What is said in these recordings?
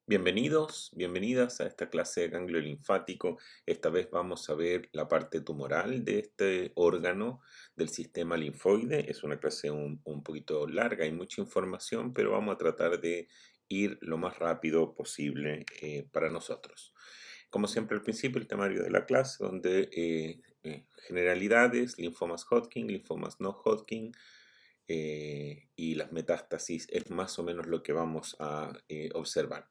Bienvenidos, bienvenidas a esta clase de ganglio linfático. Esta vez vamos a ver la parte tumoral de este órgano del sistema linfoide. Es una clase un poquito larga y mucha información, pero vamos a tratar de ir lo más rápido posible para nosotros. Como siempre al principio, el temario de la clase, donde generalidades, linfomas Hodgkin, linfomas no Hodgkin, y las metástasis es más o menos lo que vamos a observar.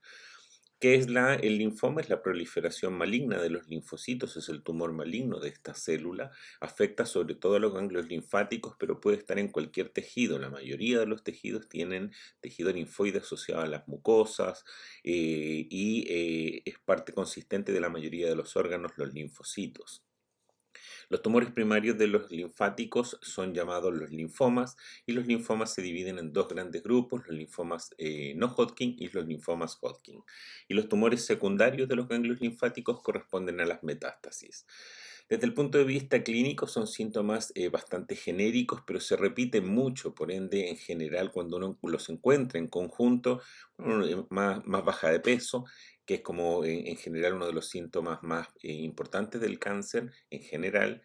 ¿Qué es el linfoma? Es la proliferación maligna de los linfocitos, es el tumor maligno de esta célula. Afecta sobre todo a los ganglios linfáticos, pero puede estar en cualquier tejido. La mayoría de los tejidos tienen tejido linfoide asociado a las mucosas y es parte consistente de la mayoría de los órganos, los linfocitos. Los tumores primarios de los linfáticos son llamados los linfomas y los linfomas se dividen en dos grandes grupos, los linfomas no Hodgkin y los linfomas Hodgkin. Y los tumores secundarios de los ganglios linfáticos corresponden a las metástasis. Desde el punto de vista clínico son síntomas bastante genéricos, pero se repiten mucho, por ende, en general, cuando uno los encuentra en conjunto, más baja de peso, que es como en general uno de los síntomas más importantes del cáncer en general.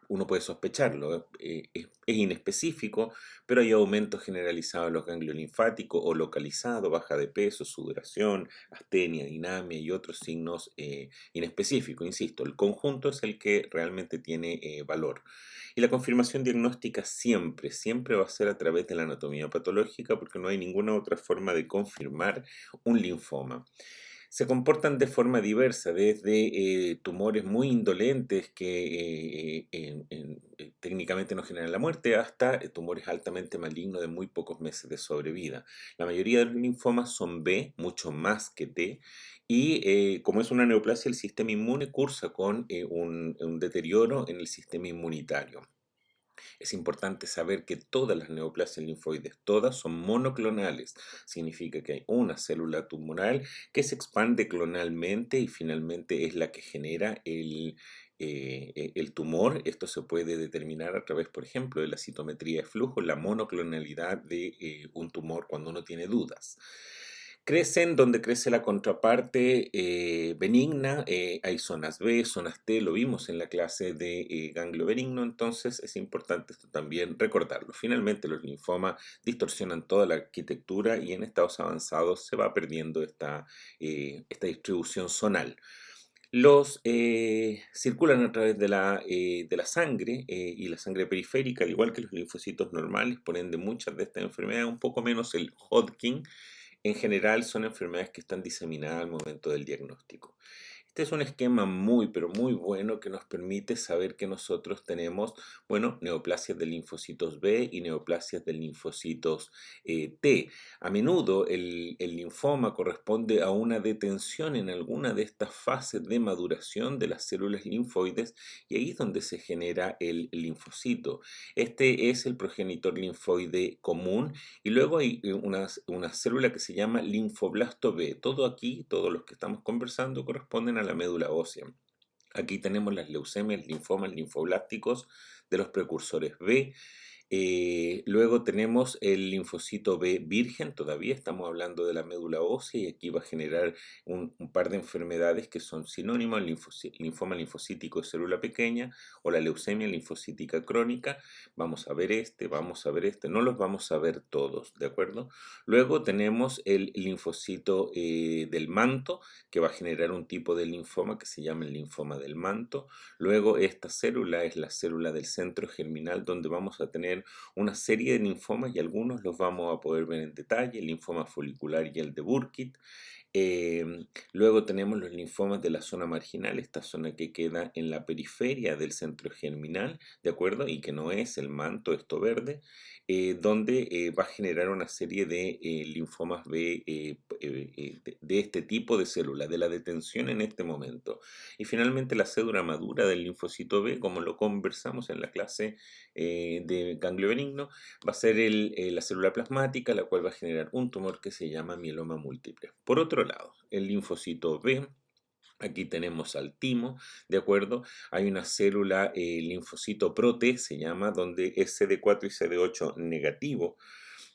Uno puede sospecharlo, es inespecífico, pero hay aumento generalizado en los ganglios linfáticos o localizado, baja de peso, sudoración, astenia, dinamia y otros signos inespecíficos. Insisto, el conjunto es el que realmente tiene valor. Y la confirmación diagnóstica siempre, siempre va a ser a través de la anatomía patológica, porque no hay ninguna otra forma de confirmar un linfoma. Se comportan de forma diversa, desde tumores muy indolentes que técnicamente no generan la muerte, hasta tumores altamente malignos de muy pocos meses de sobrevida. La mayoría de los linfomas son B, mucho más que T, y como es una neoplasia, el sistema inmune cursa con un deterioro en el sistema inmunitario. Es importante saber que todas las neoplasias linfoides, todas son monoclonales. Significa que hay una célula tumoral que se expande clonalmente y finalmente es la que genera el tumor. Esto se puede determinar a través, por ejemplo, de la citometría de flujo, la monoclonalidad de un tumor cuando uno tiene dudas. Crecen donde crece la contraparte benigna, hay zonas B, zonas T, lo vimos en la clase de ganglio benigno, entonces es importante esto también recordarlo. Finalmente los linfomas distorsionan toda la arquitectura y en estados avanzados se va perdiendo esta distribución zonal. Los circulan a través de la sangre y la sangre periférica, al igual que los linfocitos normales, por ende muchas de estas enfermedades, un poco menos el Hodgkin, en general son enfermedades que están diseminadas al momento del diagnóstico. Este es un esquema muy, pero muy bueno que nos permite saber que nosotros tenemos, bueno, neoplasias de linfocitos B y neoplasias de linfocitos T. A menudo el linfoma corresponde a una detención en alguna de estas fases de maduración de las células linfoides y ahí es donde se genera el linfocito. Este es el progenitor linfoide común y luego hay una célula que se llama linfoblasto B. Todo aquí, todos los que estamos conversando, corresponden a la médula ósea. Aquí tenemos las leucemias, linfomas linfoblásticos de los precursores B. Luego tenemos el linfocito B virgen, todavía estamos hablando de la médula ósea y aquí va a generar un par de enfermedades que son sinónimas, linfoma linfocítico de célula pequeña o la leucemia linfocítica crónica. Vamos a ver vamos a ver no los vamos a ver todos, ¿de acuerdo? Luego tenemos el linfocito del manto, que va a generar un tipo de linfoma que se llama el linfoma del manto. Luego esta célula es la célula del centro germinal, donde vamos a tener una serie de linfomas y algunos los vamos a poder ver en detalle, el linfoma folicular y el de Burkitt. Luego tenemos los linfomas de la zona marginal, esta zona que queda en la periferia del centro germinal, ¿de acuerdo? Y que no es el manto, esto verde, donde va a generar una serie de linfomas B de este tipo de células, de la detención en este momento. Y finalmente la cédula madura del linfocito B, como lo conversamos en la clase de ganglio benigno, va a ser la célula plasmática, la cual va a generar un tumor que se llama mieloma múltiple. Por otro lado, el linfocito B, aquí tenemos al timo, ¿de acuerdo? Hay una célula linfocito pro-T, se llama, donde es CD4 y CD8 negativo.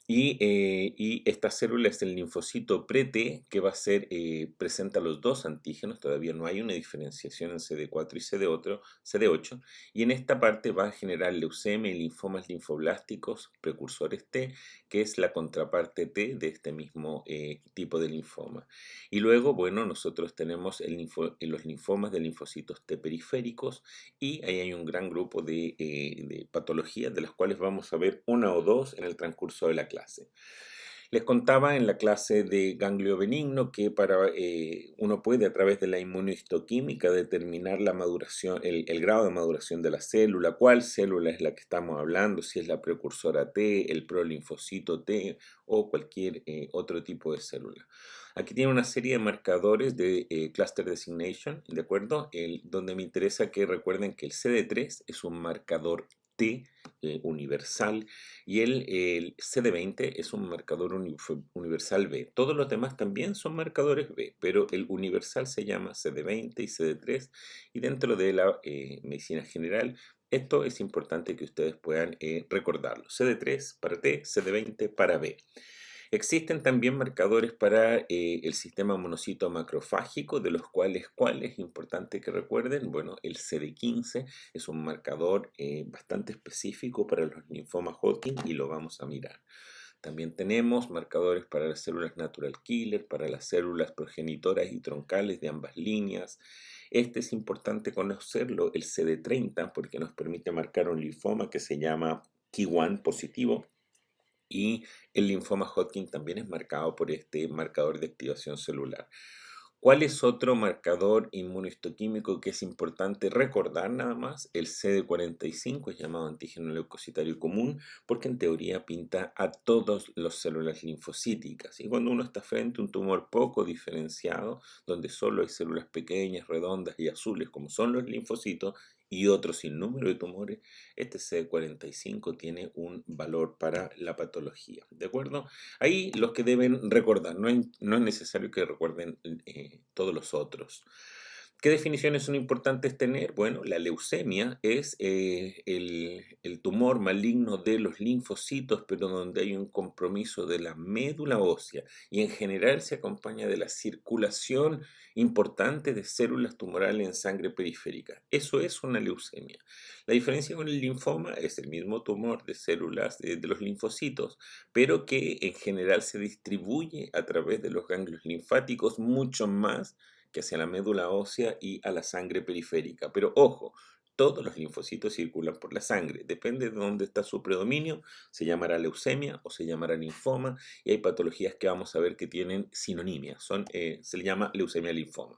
Y esta célula es el linfocito pre-T que va a ser, presenta los dos antígenos, todavía no hay una diferenciación en CD4 y CD8, y en esta parte va a generar leucemia y linfomas linfoblásticos, precursores T, que es la contraparte T de este mismo tipo de linfoma. Y luego, bueno, nosotros tenemos los linfomas de linfocitos T periféricos, y ahí hay un gran grupo de patologías de las cuales vamos a ver una o dos en el transcurso de la clase. Les contaba en la clase de ganglio benigno que uno puede a través de la inmunohistoquímica determinar la maduración, el grado de maduración de la célula, cuál célula es la que estamos hablando, si es la precursora T, el prolinfocito T o cualquier otro tipo de célula. Aquí tiene una serie de marcadores de cluster designation, ¿de acuerdo? Donde me interesa que recuerden que el CD3 es un marcador T universal y el CD20 es un marcador universal B. Todos los demás también son marcadores B, pero el universal se llama CD20 y CD3 y dentro de la medicina general esto es importante que ustedes puedan recordarlo. CD3 para T, CD20 para B. Existen también marcadores para el sistema monocito macrofágico, de los cuales, ¿cuál es importante que recuerden? Bueno, el CD15 es un marcador bastante específico para los linfomas Hodgkin y lo vamos a mirar. También tenemos marcadores para las células natural killer, para las células progenitoras y troncales de ambas líneas. Este es importante conocerlo, el CD30, porque nos permite marcar un linfoma que se llama T1 positivo. Y el linfoma Hodgkin también es marcado por este marcador de activación celular. ¿Cuál es otro marcador inmunohistoquímico que es importante recordar nada más? El CD45 es llamado antígeno leucocitario común porque en teoría pinta a todas las células linfocíticas. Y cuando uno está frente a un tumor poco diferenciado, donde solo hay células pequeñas, redondas y azules como son los linfocitos, y otro sinnúmero de tumores, este CD45 tiene un valor para la patología. ¿De acuerdo? Ahí los que deben recordar, no es necesario que recuerden todos los otros. ¿Qué definiciones son importantes tener? Bueno, la leucemia es el tumor maligno de los linfocitos, pero donde hay un compromiso de la médula ósea y en general se acompaña de la circulación importante de células tumorales en sangre periférica. Eso es una leucemia. La diferencia con el linfoma es el mismo tumor de células de los linfocitos, pero que en general se distribuye a través de los ganglios linfáticos mucho más que hacia la médula ósea y a la sangre periférica. Pero ojo, todos los linfocitos circulan por la sangre. Depende de dónde está su predominio, se llamará leucemia o se llamará linfoma, y hay patologías que vamos a ver que tienen sinonimia. Se le llama leucemia-linfoma.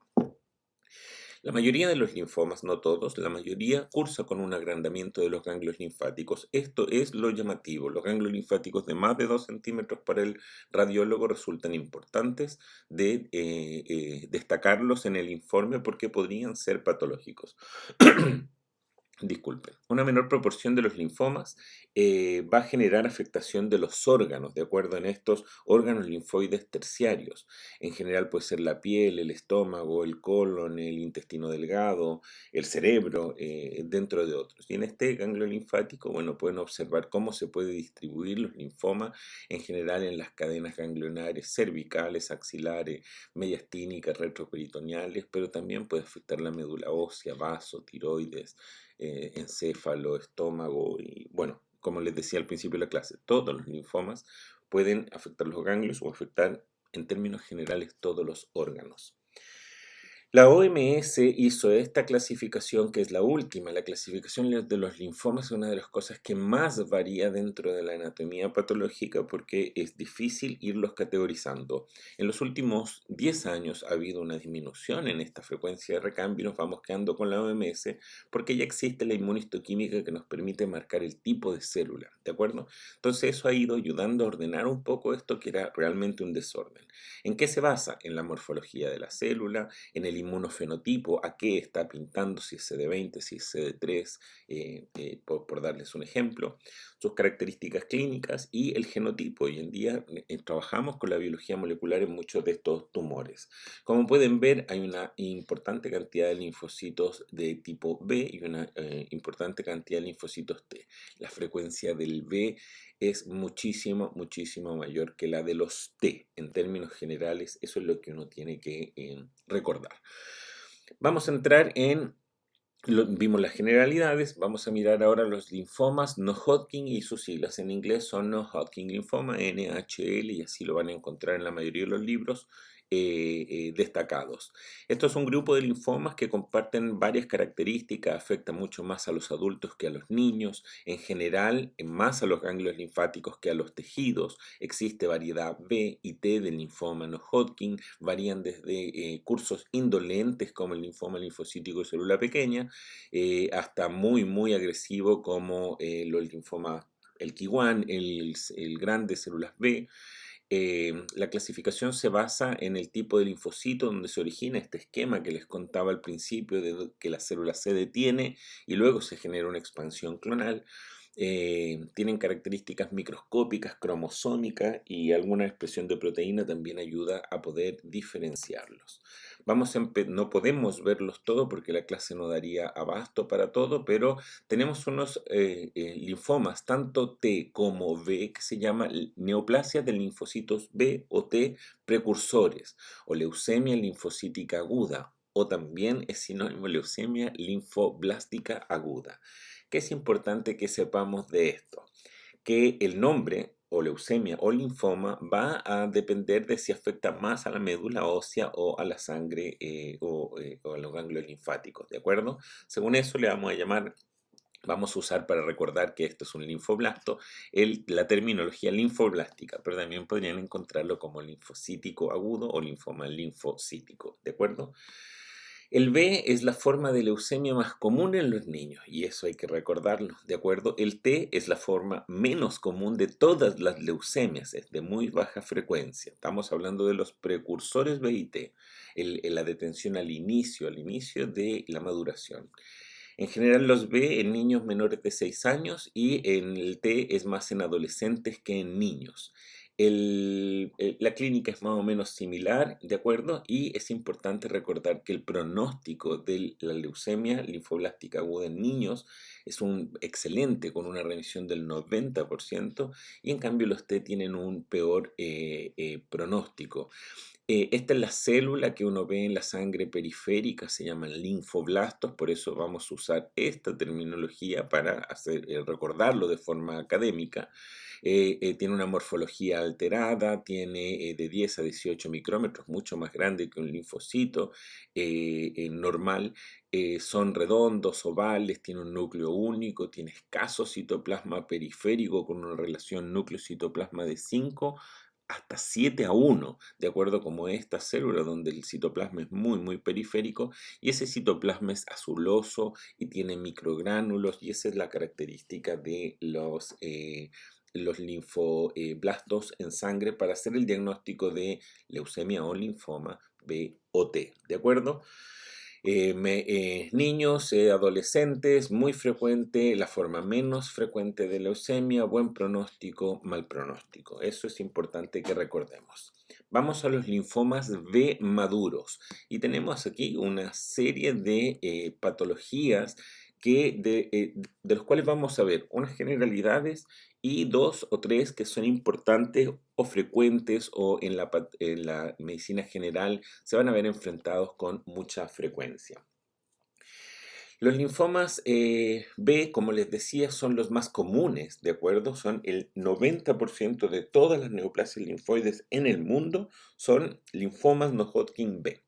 La mayoría de los linfomas, no todos, la mayoría cursa con un agrandamiento de los ganglios linfáticos. Esto es lo llamativo. Los ganglios linfáticos de más de 2 centímetros para el radiólogo resultan importantes de destacarlos en el informe porque podrían ser patológicos. Disculpen, una menor proporción de los linfomas va a generar afectación de los órganos, de acuerdo en estos órganos linfoides terciarios. En general puede ser la piel, el estómago, el colon, el intestino delgado, el cerebro, dentro de otros. Y en este ganglio linfático, bueno, pueden observar cómo se puede distribuir los linfomas en general en las cadenas ganglionares cervicales, axilares, mediastínicas, retroperitoneales, pero también puede afectar la médula ósea, vaso, tiroides, encéfalo, estómago y bueno, como les decía al principio de la clase, todos los linfomas pueden afectar los ganglios o afectar en términos generales todos los órganos. La OMS hizo esta clasificación, que es la última. La clasificación de los linfomas es una de las cosas que más varía dentro de la anatomía patológica porque es difícil irlos categorizando. En los últimos 10 años ha habido una disminución en esta frecuencia de recambio y nos vamos quedando con la OMS porque ya existe la inmunistoquímica que nos permite marcar el tipo de célula, ¿de acuerdo? Entonces eso ha ido ayudando a ordenar un poco esto que era realmente un desorden. ¿En qué se basa? En la morfología de la célula, en el inmunofenotipo, a qué está pintando, si es CD20, si es CD3, por darles un ejemplo, sus características clínicas y el genotipo. Hoy en día trabajamos con la biología molecular en muchos de estos tumores. Como pueden ver, hay una importante cantidad de linfocitos de tipo B y una importante cantidad de linfocitos T. La frecuencia del B es muchísimo, muchísimo mayor que la de los T. En términos generales, eso es lo que uno tiene que recordar. Vamos a entrar en vimos las generalidades, vamos a mirar ahora los linfomas no Hodgkin y sus siglas en inglés son no Hodgkin linfoma, NHL, y así lo van a encontrar en la mayoría de los libros destacados. Esto es un grupo de linfomas que comparten varias características, afectan mucho más a los adultos que a los niños, en general más a los ganglios linfáticos que a los tejidos. Existe variedad B y T del linfoma no Hodgkin, varían desde cursos indolentes como el linfoma linfocítico de célula pequeña, hasta muy, muy agresivo como los linfomas, el Kiwan, el grande, células B. La clasificación se basa en el tipo de linfocito donde se origina este esquema que les contaba al principio de que la célula se detiene y luego se genera una expansión clonal. Tienen características microscópicas, cromosómicas y alguna expresión de proteína también ayuda a poder diferenciarlos. No podemos verlos todos porque la clase no daría abasto para todo, pero tenemos unos linfomas, tanto T como B, que se llama neoplasia de linfocitos B o T precursores, o leucemia linfocítica aguda, o también es sinónimo de leucemia linfoblástica aguda. ¿Qué es importante que sepamos de esto? Que el nombre o leucemia o linfoma va a depender de si afecta más a la médula ósea o a la sangre o a los ganglios linfáticos, ¿de acuerdo? Según eso le vamos a llamar, vamos a usar para recordar que esto es un linfoblasto, la terminología linfoblástica, pero también podrían encontrarlo como linfocítico agudo o linfoma linfocítico, ¿de acuerdo? El B es la forma de leucemia más común en los niños, y eso hay que recordarlo, ¿de acuerdo? El T es la forma menos común de todas las leucemias, es de muy baja frecuencia. Estamos hablando de los precursores B y T, la detención al inicio de la maduración. En general los B en niños menores de 6 años y en el T es más en adolescentes que en niños. La clínica es más o menos similar, ¿de acuerdo? Y es importante recordar que el pronóstico de la leucemia linfoblástica aguda en niños es un excelente, con una remisión del 90%, y en cambio los T tienen un peor pronóstico. Esta es la célula que uno ve en la sangre periférica, se llaman linfoblastos, por eso vamos a usar esta terminología para recordarlo de forma académica. Tiene una morfología alterada, tiene de 10 a 18 micrómetros, mucho más grande que un linfocito normal. Son redondos, ovales, tiene un núcleo único, tiene escaso citoplasma periférico con una relación núcleo-citoplasma de 5 hasta 7 a 1, de acuerdo como esta célula donde el citoplasma es muy, muy periférico, y ese citoplasma es azuloso y tiene microgránulos, y esa es la característica de los linfoblastos en sangre para hacer el diagnóstico de leucemia o linfoma B o T, ¿de acuerdo? Niños, adolescentes, muy frecuente, la forma menos frecuente de leucemia, buen pronóstico, mal pronóstico. Eso es importante que recordemos. Vamos a los linfomas B maduros y tenemos aquí una serie de patologías de los cuales vamos a ver unas generalidades y dos o tres que son importantes o frecuentes o en la medicina general se van a ver enfrentados con mucha frecuencia. Los linfomas B, como les decía, son los más comunes, ¿de acuerdo? Son el 90% de todas las neoplasias linfoides en el mundo son linfomas no Hodgkin B.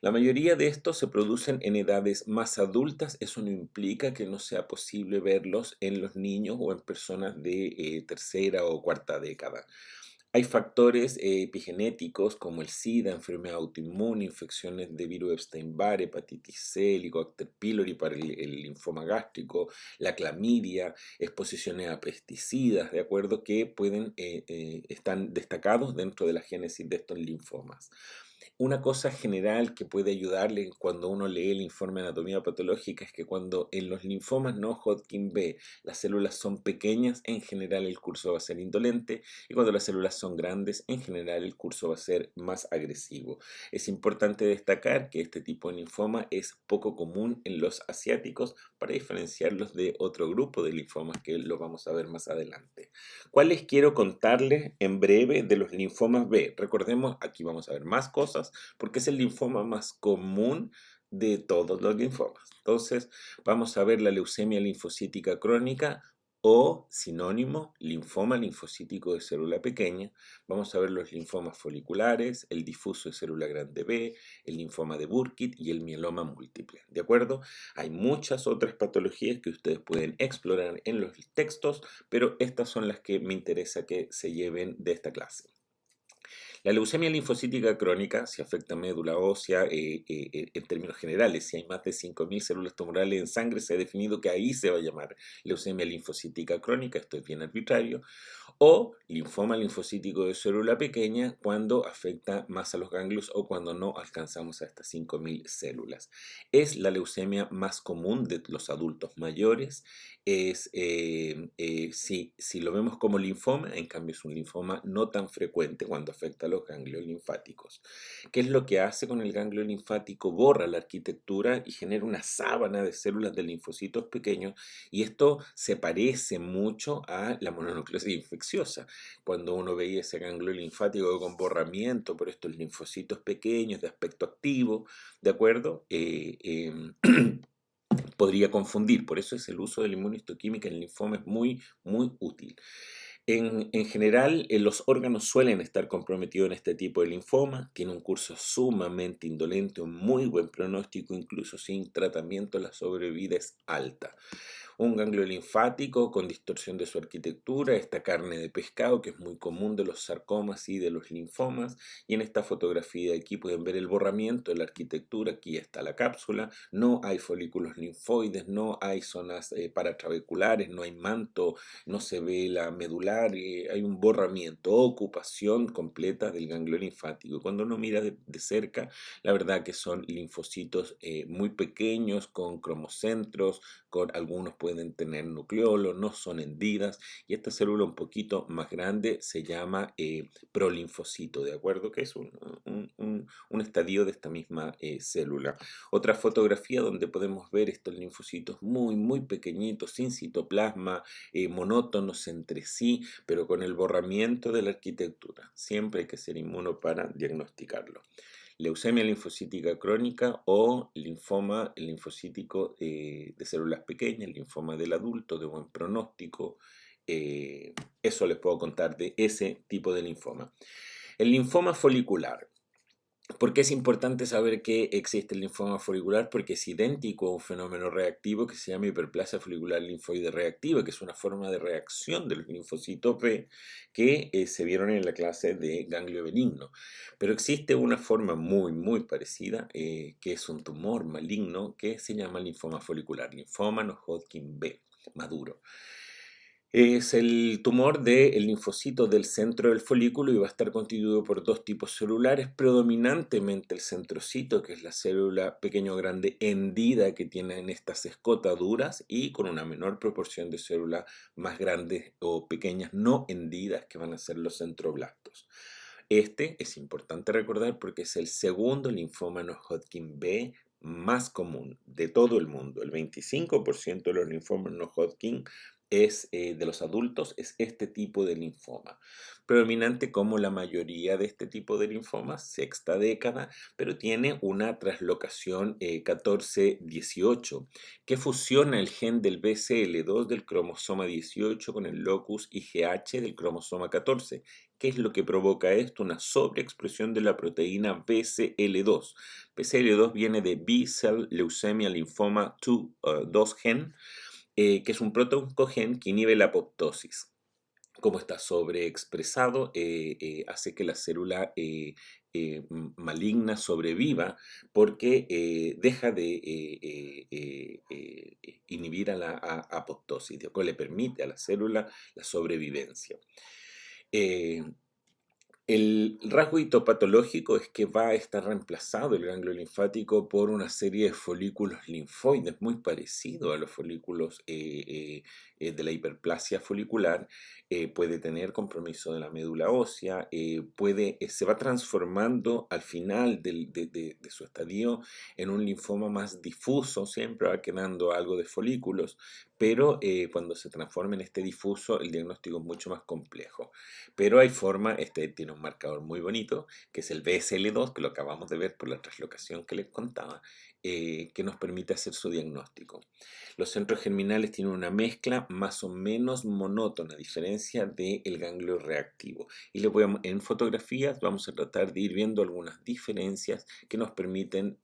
La mayoría de estos se producen en edades más adultas, eso no implica que no sea posible verlos en los niños o en personas de tercera o cuarta década. Hay factores epigenéticos como el SIDA, enfermedad autoinmune, infecciones de virus Epstein-Barr, hepatitis C, Helicobacter pylori para el linfoma gástrico, la clamidia, exposiciones a pesticidas, ¿de acuerdo? Que están destacados dentro de la génesis de estos linfomas. Una cosa general que puede ayudarle cuando uno lee el informe de anatomía patológica es que cuando en los linfomas no Hodgkin B las células son pequeñas, en general el curso va a ser indolente, y cuando las células son grandes, en general el curso va a ser más agresivo. Es importante destacar que este tipo de linfoma es poco común en los asiáticos para diferenciarlos de otro grupo de linfomas que lo vamos a ver más adelante. ¿Cuáles quiero contarles en breve de los linfomas B? Recordemos, aquí vamos a ver más cosas porque es el linfoma más común de todos los linfomas. Entonces, vamos a ver la leucemia linfocítica crónica o sinónimo, linfoma linfocítico de célula pequeña. Vamos a ver los linfomas foliculares, el difuso de célula grande B, el linfoma de Burkitt y el mieloma múltiple. ¿De acuerdo? Hay muchas otras patologías que ustedes pueden explorar en los textos, pero estas son las que me interesa que se lleven de esta clase. La leucemia linfocítica crónica, si afecta médula ósea, en términos generales, si hay más de 5.000 células tumorales en sangre, se ha definido que ahí se va a llamar leucemia linfocítica crónica, esto es bien arbitrario, o linfoma linfocítico de célula pequeña cuando afecta más a los ganglios o cuando no alcanzamos a estas 5.000 células. Es la leucemia más común de los adultos mayores. Si lo vemos como linfoma, en cambio es un linfoma no tan frecuente cuando afecta a los ganglios linfáticos. ¿Qué es lo que hace con el ganglio linfático? Borra la arquitectura y genera una sábana de células de linfocitos pequeños, y esto se parece mucho a la mononucleosis infecciosa. Cuando uno veía ese ganglio linfático con borramiento por estos linfocitos pequeños de aspecto activo, ¿de acuerdo? Podría confundir, por eso es el uso de la inmunohistoquímica en linfoma es muy, muy útil. En general, los órganos suelen estar comprometidos en este tipo de linfoma, tiene un curso sumamente indolente, un muy buen pronóstico, incluso sin tratamiento la sobrevida es alta. Un ganglio linfático con distorsión de su arquitectura, esta carne de pescado que es muy común de los sarcomas y de los linfomas, y en esta fotografía de aquí pueden ver el borramiento de la arquitectura, aquí está la cápsula, no hay folículos linfoides, no hay zonas paratrabeculares, no hay manto, no se ve la medular, hay un borramiento, ocupación completa del ganglio linfático. Cuando uno mira de cerca, la verdad que son linfocitos muy pequeños, con cromocentros, con algunos pueden tener nucleolo, no son hendidas, y esta célula un poquito más grande se llama prolinfocito, ¿de acuerdo? Que es un estadio de esta misma célula. Otra fotografía donde podemos ver estos linfocitos muy, muy pequeñitos, sin citoplasma, monótonos entre sí, pero con el borramiento de la arquitectura. Siempre hay que ser inmuno para diagnosticarlo. Leucemia linfocítica crónica o linfoma linfocítico de células pequeñas, linfoma del adulto de buen pronóstico. Eso les puedo contar de ese tipo de linfoma. El linfoma folicular. ¿Por qué es importante saber que existe el linfoma folicular? Porque es idéntico a un fenómeno reactivo que se llama hiperplasia folicular linfoide reactiva, que es una forma de reacción de los linfocitos B que se vieron en la clase de ganglio benigno. Pero existe una forma muy, muy parecida, que es un tumor maligno que se llama linfoma folicular, linfoma no Hodgkin B, maduro. Es el tumor del linfocito del centro del folículo y va a estar constituido por dos tipos celulares, predominantemente el centrocito, que es la célula pequeño grande hendida que tienen estas escotaduras, y con una menor proporción de células más grandes o pequeñas no hendidas, que van a ser los centroblastos. Este es importante recordar porque es el segundo linfoma no Hodgkin B más común de todo el mundo. El 25% de los linfomas no Hodgkin de los adultos es este tipo de linfoma. Predominante como la mayoría de este tipo de linfomas, sexta década, pero tiene una translocación 14-18 que fusiona el gen del BCL2 del cromosoma 18 con el locus IGH del cromosoma 14. ¿Qué es lo que provoca esto? Una sobreexpresión de la proteína BCL2. BCL2 viene de B-Cell Leukemia Lymphoma 2 gen, que es un protooncogen que inhibe la apoptosis. Como está sobreexpresado, hace que la célula maligna sobreviva porque deja de inhibir a la apoptosis, lo cual le permite a la célula la sobrevivencia. Eh, El rasgo hitopatológico es que va a estar reemplazado el ganglio linfático por una serie de folículos linfoides muy parecidos a los folículos de la hiperplasia folicular. Puede tener compromiso de la médula ósea, se va transformando al final de su estadio en un linfoma más difuso, siempre va quedando algo de folículos, pero cuando se transforma en este difuso el diagnóstico es mucho más complejo. Pero hay forma, este tiene un marcador muy bonito, que es el BSL2, que lo acabamos de ver por la translocación que les contaba, que nos permite hacer su diagnóstico. Los centros germinales tienen una mezcla más o menos monótona, a diferencia del ganglio reactivo. Y en fotografías vamos a tratar de ir viendo algunas diferencias que nos permiten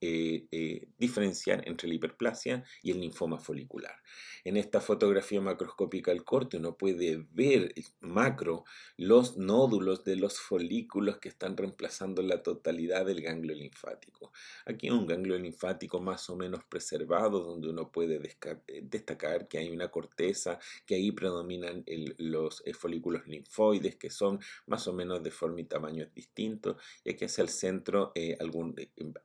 diferenciar entre la hiperplasia y el linfoma folicular. En esta fotografía macroscópica al corte uno puede ver macro los nódulos de los folículos que están reemplazando la totalidad del ganglio linfático. Aquí un ganglio linfático más o menos preservado, donde uno puede destacar que hay una corteza, que ahí predominan los folículos linfoides, que son más o menos de forma y tamaño distintos, y aquí hacia el centro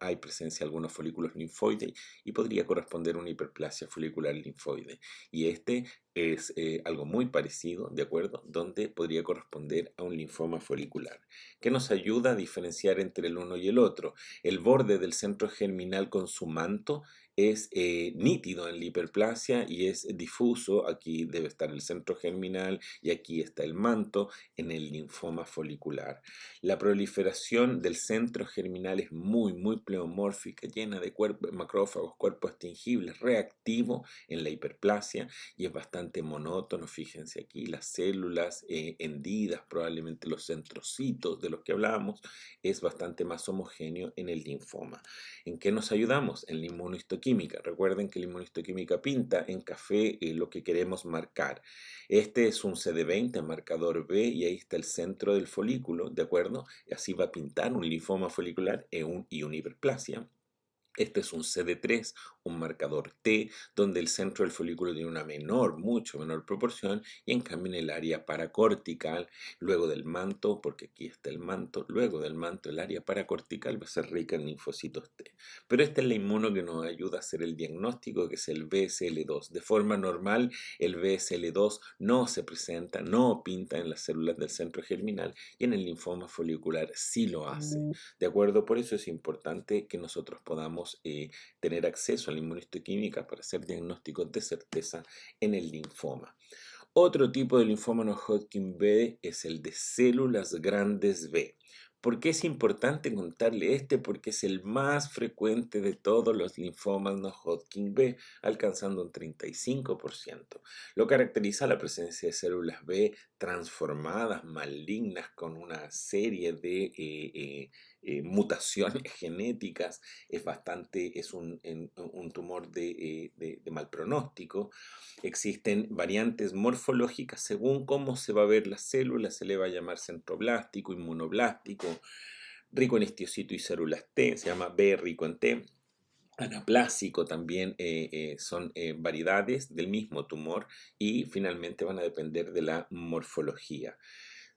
hay presencia de algunos folículos linfoides y podría corresponder a una hiperplasia folicular linfoide. Y este es algo muy parecido, ¿de acuerdo? Donde podría corresponder a un linfoma folicular, que nos ayuda a diferenciar entre el uno y el otro. El borde del centro germinal con su manto es nítido en la hiperplasia y es difuso. Aquí debe estar el centro germinal y aquí está el manto en el linfoma folicular. La proliferación del centro germinal es muy pleomórfica, llena de macrófagos, cuerpos extingibles, reactivo en la hiperplasia, y es bastante monótono. Fíjense aquí las células hendidas, probablemente los centrocitos de los que hablábamos, es bastante más homogéneo en el linfoma. ¿En qué nos ayudamos? En la inmunohistoquímica. Recuerden que la inmunohistoquímica pinta en café lo que queremos marcar. Este es un CD20, marcador B, y ahí está el centro del folículo, ¿de acuerdo? Y así va a pintar un linfoma folicular y una hiperplasia. Este es un CD3, un marcador T, donde el centro del folículo tiene una mucho menor proporción, y en cambio en el área paracortical, luego del manto, porque aquí está el manto, luego del manto el área paracortical va a ser rica en linfocitos T. Pero esta es la inmuno que nos ayuda a hacer el diagnóstico, que es el BSL2. De forma normal, el BSL2 no se presenta, no pinta en las células del centro germinal, y en el linfoma folicular sí lo hace. ¿De acuerdo? Por eso es importante que nosotros podamos tener acceso a la inmunohistoquímica para hacer diagnósticos de certeza en el linfoma. Otro tipo de linfoma no Hodgkin B es el de células grandes B. ¿Por qué es importante contarle este? Porque es el más frecuente de todos los linfomas no Hodgkin B, alcanzando un 35%. Lo caracteriza la presencia de células B transformadas, malignas, con una serie de mutaciones genéticas. Es un tumor de mal pronóstico. Existen variantes morfológicas según cómo se va a ver la célula. Se le va a llamar centroblástico, inmunoblástico, rico en histiocyto y células T, se llama B rico en T. Anaplásico también son variedades del mismo tumor, y finalmente van a depender de la morfología.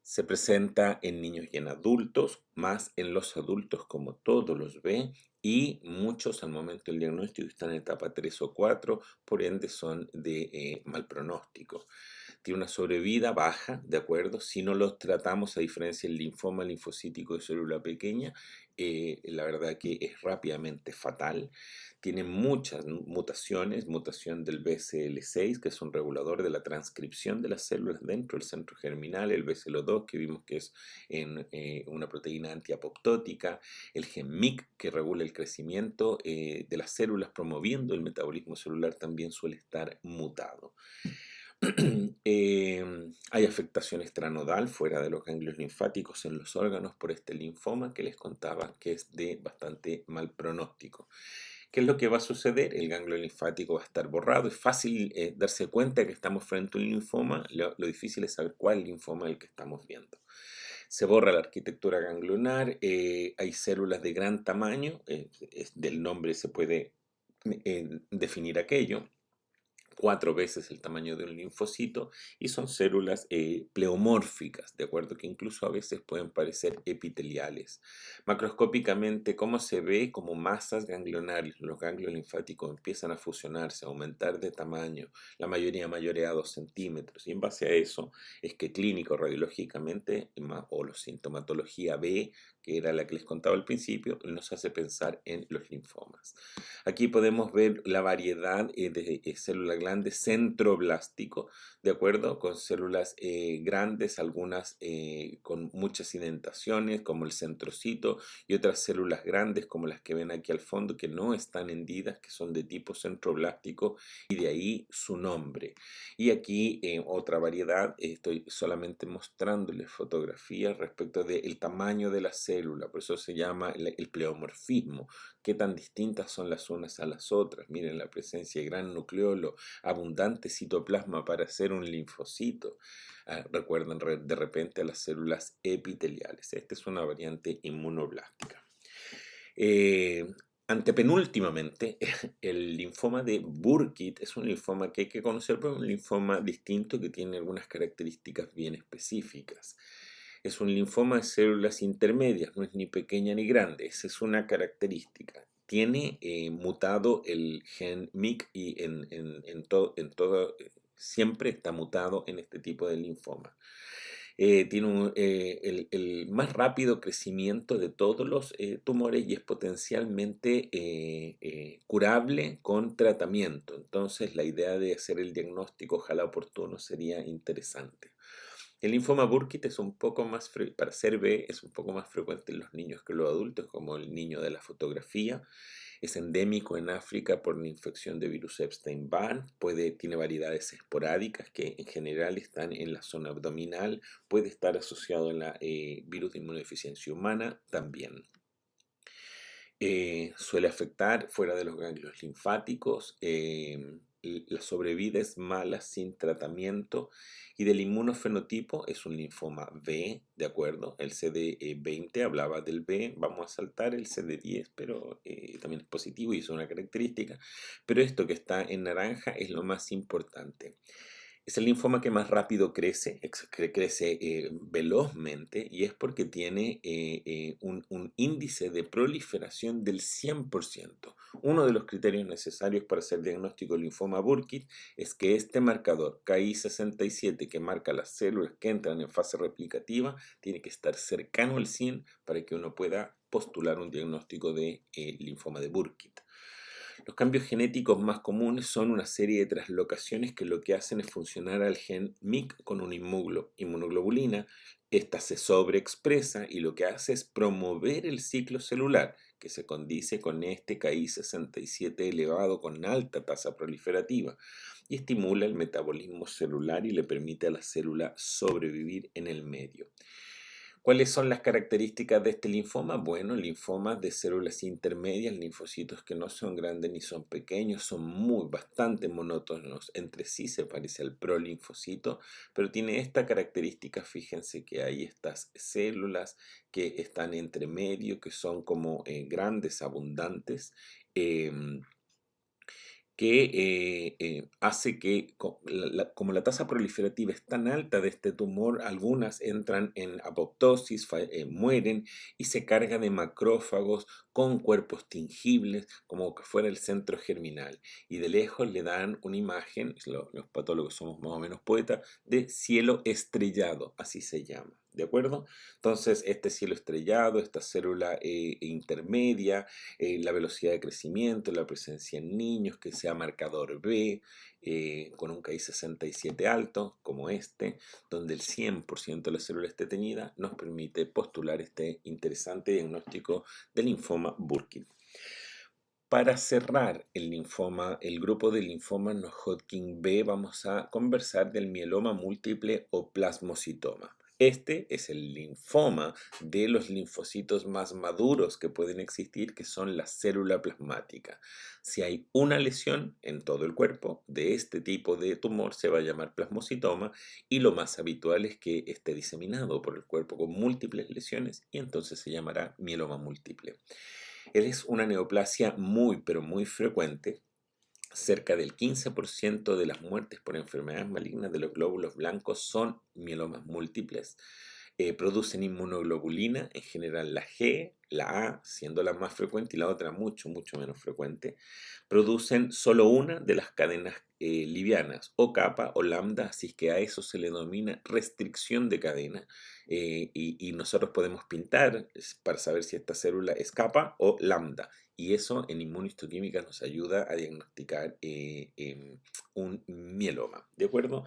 Se presenta en niños y en adultos, más en los adultos como todos los B, y muchos al momento del diagnóstico están en etapa 3 o 4, por ende son de mal pronóstico. Tiene una sobrevida baja, ¿de acuerdo? Si no los tratamos, a diferencia del linfoma linfocítico de célula pequeña, la verdad que es rápidamente fatal. Tiene muchas mutaciones, mutación del BCL6, que es un regulador de la transcripción de las células dentro del centro germinal, el BCL2, que vimos que es una proteína antiapoptótica, el gen MYC, que regula el crecimiento de las células, promoviendo el metabolismo celular, también suele estar mutado. Hay afectación extranodal fuera de los ganglios linfáticos en los órganos por este linfoma que les contaba, que es de bastante mal pronóstico. ¿Qué es lo que va a suceder? El ganglio linfático va a estar borrado. Es fácil darse cuenta que estamos frente a un linfoma. Lo difícil es saber cuál linfoma es el que estamos viendo. Se borra la arquitectura ganglionar. Hay células de gran tamaño. Del nombre se puede definir aquello. 4 veces el tamaño de un linfocito y son células pleomórficas, ¿de acuerdo? Que incluso a veces pueden parecer epiteliales. Macroscópicamente, ¿cómo se ve? Como masas ganglionares. Los ganglios linfáticos empiezan a fusionarse, a aumentar de tamaño, la mayoría mayores a 2 centímetros. Y en base a eso es que clínico, radiológicamente, o la sintomatología B, que era la que les contaba al principio, nos hace pensar en los linfomas. Aquí podemos ver la variedad de células grandes centroblástico, ¿de acuerdo? Con células grandes, algunas con muchas indentaciones, como el centrocito, y otras células grandes, como las que ven aquí al fondo, que no están hendidas, que son de tipo centroblástico, y de ahí su nombre. Y aquí otra variedad, estoy solamente mostrándoles fotografías respecto del tamaño de la célula, por eso se llama el pleomorfismo, qué tan distintas son las unas a las otras. Miren la presencia de gran nucleolo, abundante citoplasma para hacer un linfocito. Recuerden de repente a las células epiteliales. Esta es una variante inmunoblástica. Antepenúltimamente, el linfoma de Burkitt es un linfoma que hay que conocer, pero es un linfoma distinto que tiene algunas características bien específicas. Es un linfoma de células intermedias, no es ni pequeña ni grande, esa es una característica. Tiene mutado el gen MYC y siempre está mutado en este tipo de linfoma. Tiene el más rápido crecimiento de todos los tumores y es potencialmente curable con tratamiento. Entonces, la idea de hacer el diagnóstico, ojalá oportuno, sería interesante. El linfoma Burkitt es un poco más, para ser B, es un poco más frecuente en los niños que en los adultos, como el niño de la fotografía. Es endémico en África por la infección de virus Epstein-Barr. Tiene variedades esporádicas que en general están en la zona abdominal. Puede estar asociado a la virus de inmunodeficiencia humana también. Suele afectar fuera de los ganglios linfáticos. La sobrevida es mala sin tratamiento y del inmunofenotipo es un linfoma B, ¿de acuerdo? El CD20 hablaba del B, vamos a saltar el CD10, pero también es positivo y es una característica, pero esto que está en naranja es lo más importante. Es el linfoma que más rápido crece, crece velozmente y es porque tiene un índice de proliferación del 100%. Uno de los criterios necesarios para hacer diagnóstico de linfoma Burkitt es que este marcador Ki67, que marca las células que entran en fase replicativa, tiene que estar cercano al 100 para que uno pueda postular un diagnóstico de linfoma de Burkitt. Los cambios genéticos más comunes son una serie de translocaciones que lo que hacen es funcionar al gen MYC con una inmunoglobulina. Esta se sobreexpresa y lo que hace es promover el ciclo celular, que se condice con este Ki67 elevado con alta tasa proliferativa y estimula el metabolismo celular y le permite a la célula sobrevivir en el medio. ¿Cuáles son las características de este linfoma? Bueno, linfomas de células intermedias, linfocitos que no son grandes ni son pequeños, son bastante monótonos entre sí, se parece al prolinfocito, pero tiene esta característica, fíjense que hay estas células que están entre medio, que son como grandes, abundantes, em, que hace que, como la tasa proliferativa es tan alta de este tumor, algunas entran en apoptosis, mueren y se carga de macrófagos con cuerpos tingibles, como que fuera el centro germinal. Y de lejos le dan una imagen, los patólogos somos más o menos poetas, de cielo estrellado, así se llama. ¿De acuerdo? Entonces, este cielo estrellado, esta célula intermedia, la velocidad de crecimiento, la presencia en niños, que sea marcador B, con un Ki67 alto, como este, donde el 100% de la célula esté teñida, nos permite postular este interesante diagnóstico del linfoma Burkitt. Para cerrar el grupo de linfoma no Hodgkin B, vamos a conversar del mieloma múltiple o plasmocitoma. Este es el linfoma de los linfocitos más maduros que pueden existir, que son la célula plasmática. Si hay una lesión en todo el cuerpo de este tipo de tumor, se va a llamar plasmocitoma y lo más habitual es que esté diseminado por el cuerpo con múltiples lesiones y entonces se llamará mieloma múltiple. Es una neoplasia muy, pero muy frecuente cerca del 15% de las muertes por enfermedades malignas de los glóbulos blancos son mielomas múltiples. Producen inmunoglobulina, en general la G, la A siendo la más frecuente y la otra mucho, mucho menos frecuente. Producen solo una de las cadenas livianas, o kappa o lambda, así que a eso se le denomina restricción de cadena. Y nosotros podemos pintar para saber si esta célula es kappa o lambda. Y eso en inmunohistoquímica nos ayuda a diagnosticar un mieloma, ¿de acuerdo?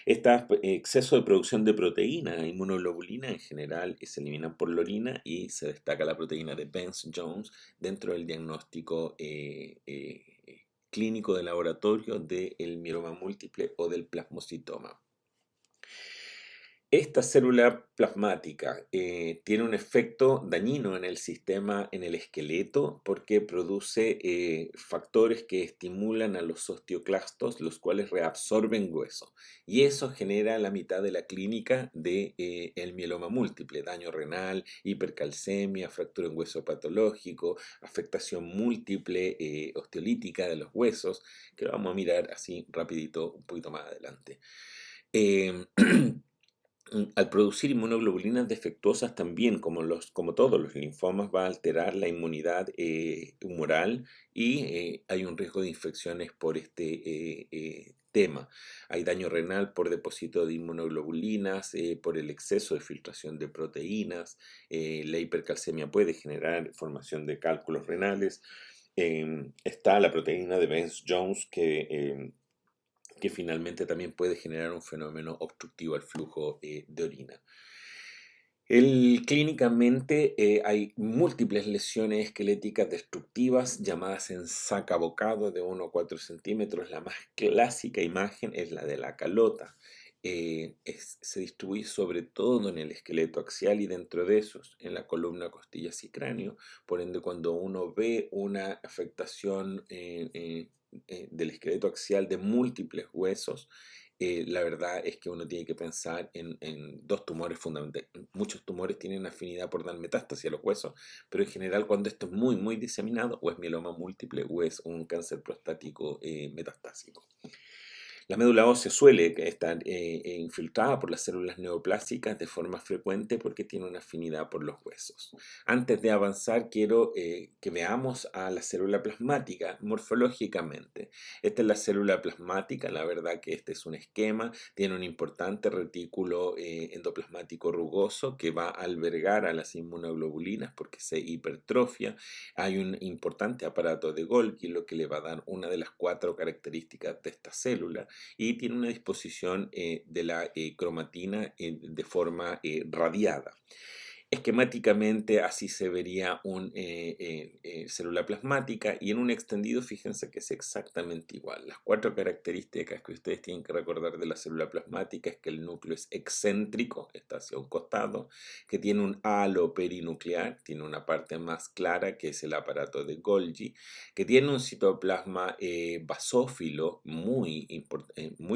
Este exceso de producción de proteína e inmunoglobulina en general se eliminan por la orina y se destaca la proteína de Bence-Jones dentro del diagnóstico clínico de laboratorio del mieloma múltiple o del plasmocitoma. Esta célula plasmática tiene un efecto dañino en el sistema, en el esqueleto, porque produce factores que estimulan a los osteoclastos, los cuales reabsorben hueso. Y eso genera la mitad de la clínica del mieloma múltiple: daño renal, hipercalcemia, fractura en hueso patológico, afectación múltiple osteolítica de los huesos, que lo vamos a mirar así rapidito un poquito más adelante. Eh, Al producir inmunoglobulinas defectuosas también, como todos los linfomas, va a alterar la inmunidad humoral y hay un riesgo de infecciones por este tema. Hay daño renal por depósito de inmunoglobulinas, por el exceso de filtración de proteínas. La hipercalcemia puede generar formación de cálculos renales. Está la proteína de Bence-Jones que finalmente también puede generar un fenómeno obstructivo al flujo de orina. Clínicamente hay múltiples lesiones esqueléticas destructivas llamadas ensacabocado de 1 a 4 centímetros. La más clásica imagen es la de la calota. Se distribuye sobre todo en el esqueleto axial y dentro de esos, en la columna, costillas y cráneo. Por ende, cuando uno ve una afectación del esqueleto axial de múltiples huesos, la verdad es que uno tiene que pensar en dos tumores fundamentales. Muchos tumores tienen afinidad por dar metástasis a los huesos, pero en general cuando esto es muy, muy diseminado, o es mieloma múltiple o es un cáncer prostático metastásico. La médula ósea suele estar infiltrada por las células neoplásicas de forma frecuente porque tiene una afinidad por los huesos. Antes de avanzar, quiero que veamos a la célula plasmática morfológicamente. Esta es la célula plasmática, la verdad que este es un esquema, tiene un importante retículo endoplasmático rugoso que va a albergar a las inmunoglobulinas porque se hipertrofia. Hay un importante aparato de Golgi, lo que le va a dar una de las 4 características de esta célula, y tiene una disposición de la cromatina de forma radiada. Esquemáticamente así se vería una célula plasmática, y en un extendido fíjense que es exactamente igual. Las 4 características que ustedes tienen que recordar de la célula plasmática es que el núcleo es excéntrico, está hacia un costado, que tiene un halo perinuclear, tiene una parte más clara que es el aparato de Golgi, que tiene un citoplasma basófilo muy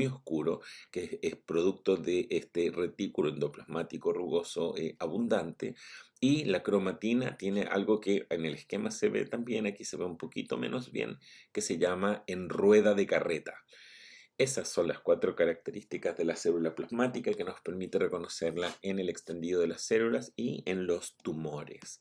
oscuro, que es producto de este retículo endoplasmático rugoso abundante. Y la cromatina tiene algo que en el esquema se ve también, aquí se ve un poquito menos bien, que se llama en rueda de carreta. Esas son las 4 características de la célula plasmática que nos permite reconocerla en el extendido de las células y en los tumores.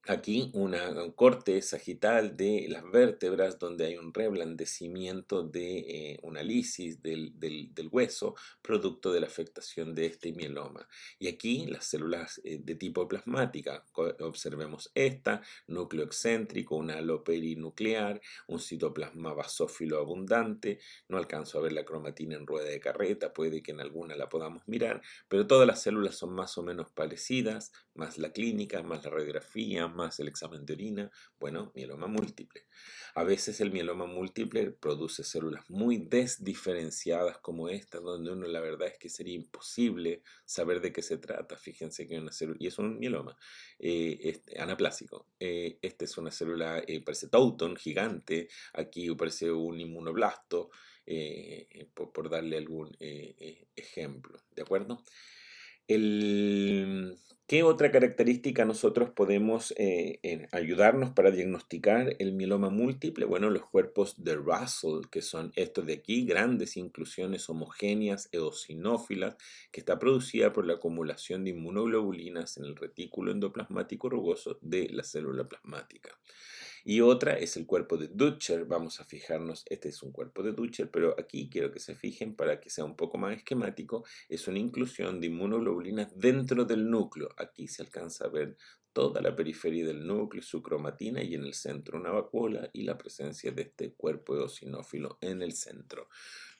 Aquí un corte sagital de las vértebras donde hay un reblandecimiento de una lisis del hueso producto de la afectación de este mieloma. Y aquí las células de tipo plasmática, observemos esta: núcleo excéntrico, un halo perinuclear, un citoplasma basófilo abundante. No alcanzo a ver la cromatina en rueda de carreta, puede que en alguna la podamos mirar, pero todas las células son más o menos parecidas, más la clínica, más la radiografía, más el examen de orina. Bueno, mieloma múltiple. A veces el mieloma múltiple produce células muy desdiferenciadas como esta, donde uno, la verdad es que sería imposible saber de qué se trata. Fíjense que hay una célula, y es un mieloma anaplásico. Esta es una célula, parece Taunton, gigante. Aquí parece un inmunoblasto, por darle algún ejemplo, ¿de acuerdo? El, ¿Qué otra característica nosotros podemos ayudarnos para diagnosticar el mieloma múltiple? Bueno, los cuerpos de Russell, que son estos de aquí, grandes inclusiones homogéneas eosinófilas, que está producida por la acumulación de inmunoglobulinas en el retículo endoplasmático rugoso de la célula plasmática. Y otra es el cuerpo de Dutcher. Vamos a fijarnos, este es un cuerpo de Dutcher, pero aquí quiero que se fijen para que sea un poco más esquemático. Es una inclusión de inmunoglobulinas dentro del núcleo. Aquí se alcanza a ver toda la periferia del núcleo, su cromatina y en el centro una vacuola y la presencia de este cuerpo eosinófilo en el centro.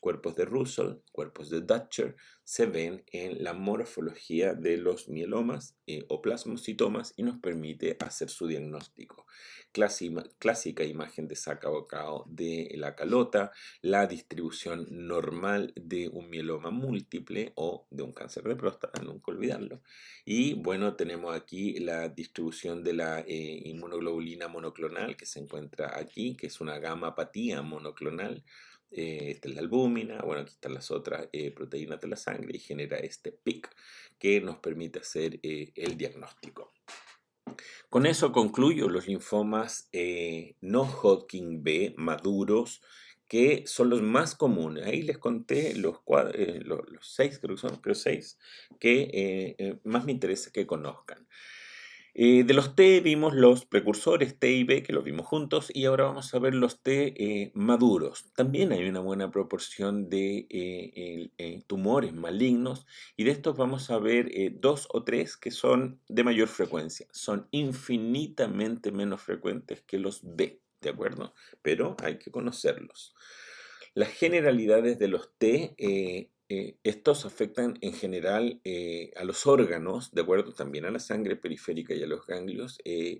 Cuerpos de Russell, cuerpos de Dutcher se ven en la morfología de los mielomas o plasmocitomas y nos permite hacer su diagnóstico. Clásica imagen de saca-bocao de la calota, la distribución normal de un mieloma múltiple o de un cáncer de próstata, nunca olvidarlo. Y bueno, tenemos aquí la distribución de la inmunoglobulina monoclonal que se encuentra aquí, que es una gamma-apatía monoclonal. Esta es la albúmina, bueno, aquí están las otras proteínas de la sangre y genera este PIC que nos permite hacer el diagnóstico. Con eso concluyo los linfomas no Hodgkin B maduros, que son los más comunes. Ahí les conté los seis, creo que son, creo seis, que más me interesa que conozcan. De los T vimos los precursores T y B, que los vimos juntos, y ahora vamos a ver los T maduros. También hay una buena proporción de tumores malignos, y de estos vamos a ver dos o tres que son de mayor frecuencia. Son infinitamente menos frecuentes que los B, ¿de acuerdo? Pero hay que conocerlos. Las generalidades de los T, estos afectan en general a los órganos, de acuerdo también a la sangre periférica y a los ganglios,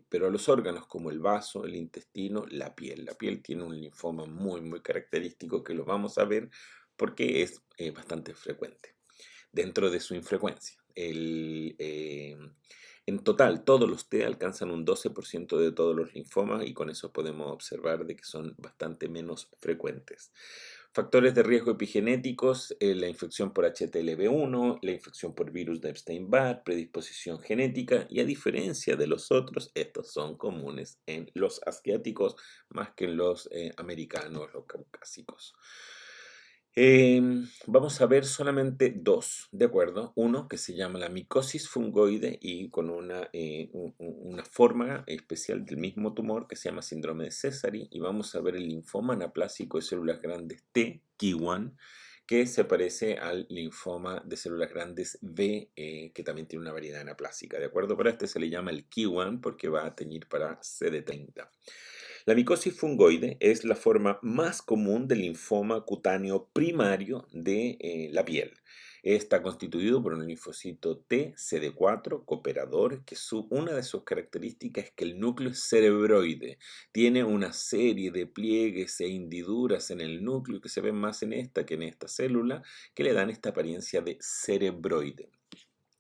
pero a los órganos como el vaso, el intestino, la piel. La piel tiene un linfoma muy, muy característico que lo vamos a ver porque es bastante frecuente dentro de su infrecuencia. En total, todos los T alcanzan un 12% de todos los linfomas y con eso podemos observar de que son bastante menos frecuentes. Factores de riesgo epigenéticos, la infección por HTLV1, la infección por virus de Epstein-Barr, predisposición genética y a diferencia de los otros, estos son comunes en los asiáticos más que en los americanos, los caucásicos. Vamos a ver solamente dos, ¿de acuerdo? Uno que se llama la micosis fungoide y con una forma especial del mismo tumor que se llama síndrome de Sézary. Y vamos a ver el linfoma anaplásico de células grandes T, Ki1, que se parece al linfoma de células grandes B, que también tiene una variedad anaplásica, ¿de acuerdo? Pero a este se le llama el Ki1 porque va a teñir para CD30. La micosis fungoide es la forma más común del linfoma cutáneo primario de la piel. Está constituido por un linfocito T, CD4, cooperador, que una de sus características es que el núcleo es cerebroide. Tiene una serie de pliegues e hendiduras en el núcleo que se ven más en esta que en esta célula, que le dan esta apariencia de cerebroide.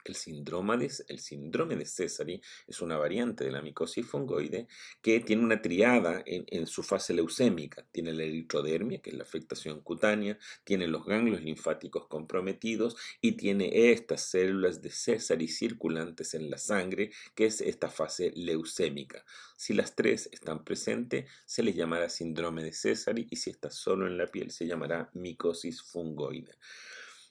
El síndrome de Sézary es una variante de la micosis fungoide que tiene una triada en su fase leucémica. Tiene la eritrodermia, que es la afectación cutánea, tiene los ganglios linfáticos comprometidos y tiene estas células de Sézary circulantes en la sangre, que es esta fase leucémica. Si las tres están presentes, se les llamará síndrome de Sézary y si está solo en la piel, se llamará micosis fungoide.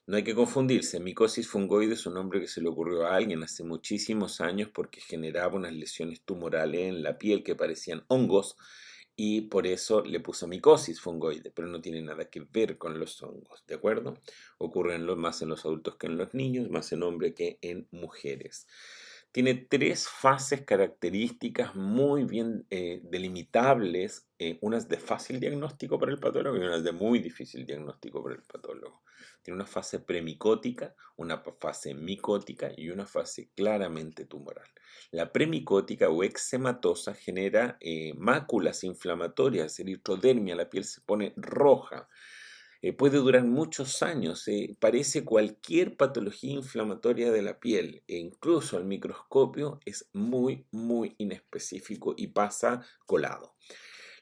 No hay que confundirse, micosis fungoide es un nombre que se le ocurrió a alguien hace muchísimos años porque generaba unas lesiones tumorales en la piel que parecían hongos y por eso le puso micosis fungoide, pero no tiene nada que ver con los hongos, ¿de acuerdo? Ocurren más en los adultos que en los niños, más en hombres que en mujeres. Tiene tres fases características muy bien delimitables, unas de fácil diagnóstico para el patólogo y unas de muy difícil diagnóstico para el patólogo. Tiene una fase premicótica, una fase micótica y una fase claramente tumoral. La premicótica o eczematosa genera máculas inflamatorias, eritrodermia, la piel se pone roja. Puede durar muchos años, parece cualquier patología inflamatoria de la piel e incluso al microscopio es muy, muy inespecífico y pasa colado.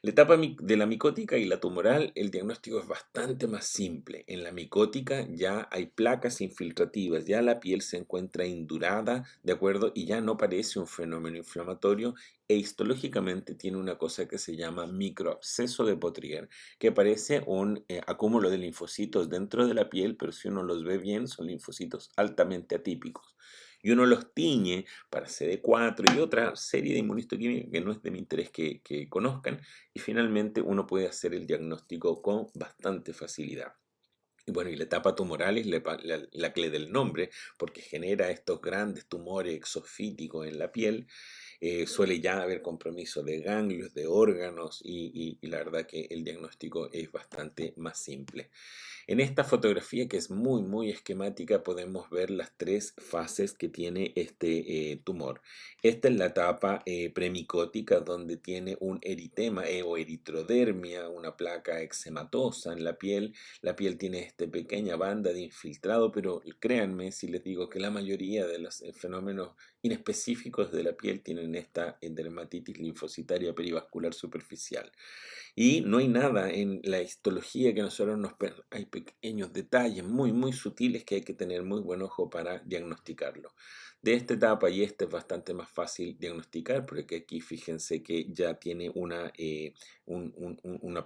La etapa de la micótica y la tumoral, el diagnóstico es bastante más simple. En la micótica ya hay placas infiltrativas, ya la piel se encuentra indurada, ¿de acuerdo? Y ya no parece un fenómeno inflamatorio e histológicamente tiene una cosa que se llama microabsceso de Potrier, que parece un acúmulo de linfocitos dentro de la piel, pero si uno los ve bien, son linfocitos altamente atípicos. Y uno los tiñe para CD4 y otra serie de inmunistoquímica que no es de mi interés que conozcan, y finalmente uno puede hacer el diagnóstico con bastante facilidad. Y bueno, y la etapa tumoral es la que le da el nombre, porque genera estos grandes tumores exofíticos en la piel. Suele ya haber compromiso de ganglios, de órganos, y la verdad que el diagnóstico es bastante más simple. En esta fotografía, que es muy, muy esquemática, podemos ver las tres fases que tiene este tumor. Esta es la etapa premicótica, donde tiene un eritema o eritrodermia, una placa eczematosa en la piel. La piel tiene esta pequeña banda de infiltrado, pero créanme si les digo que la mayoría de los fenómenos inespecíficos de la piel tienen esta dermatitis linfocitaria perivascular superficial. Y no hay nada en la histología que nosotros hay pequeños detalles muy, muy sutiles que hay que tener muy buen ojo para diagnosticarlo. De esta etapa y esta es bastante más fácil diagnosticar, porque aquí fíjense que ya tiene una